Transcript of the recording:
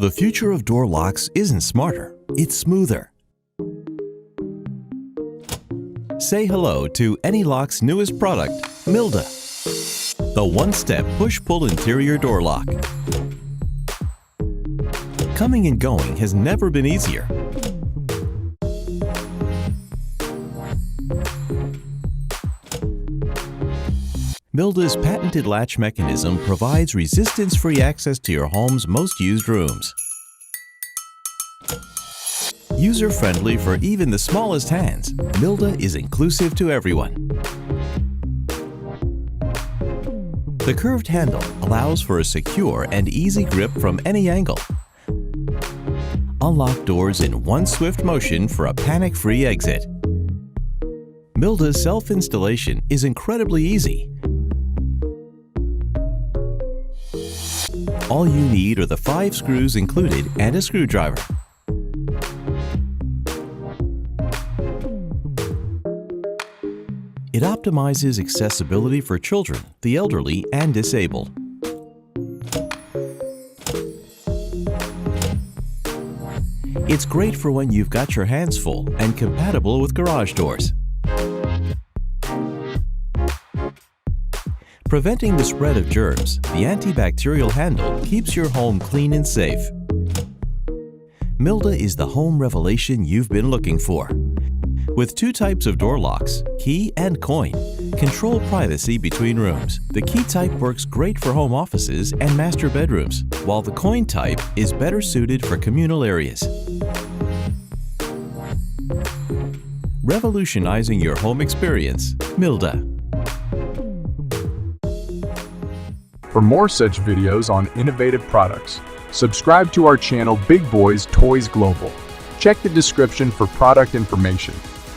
The future of door locks isn't smarter, it's smoother. Say hello to Anylock's newest product, MILDA, the one-step push-pull interior door lock. Coming and going has never been easier. MILDA's patented latch mechanism provides resistance-free access to your home's most used rooms. User-friendly for even the smallest hands, MILDA is inclusive to everyone. The curved handle allows for a secure and easy grip from any angle. Unlock doors in one swift motion for a panic-free exit. MILDA's self-installation is incredibly easy. All you need are the 5 screws included and a screwdriver. It optimizes accessibility for children, the elderly, and disabled. It's great for when you've got your hands full and compatible with garage doors. Preventing the spread of germs, the antibacterial handle keeps your home clean and safe. MILDA is the home revelation you've been looking for. With 2 types of door locks, key and coin, control privacy between rooms. The key type works great for home offices and master bedrooms, while the coin type is better suited for communal areas. Revolutionizing your home experience, MILDA. For more such videos on innovative products, subscribe to our channel Big Boys Toys Global. Check the description for product information.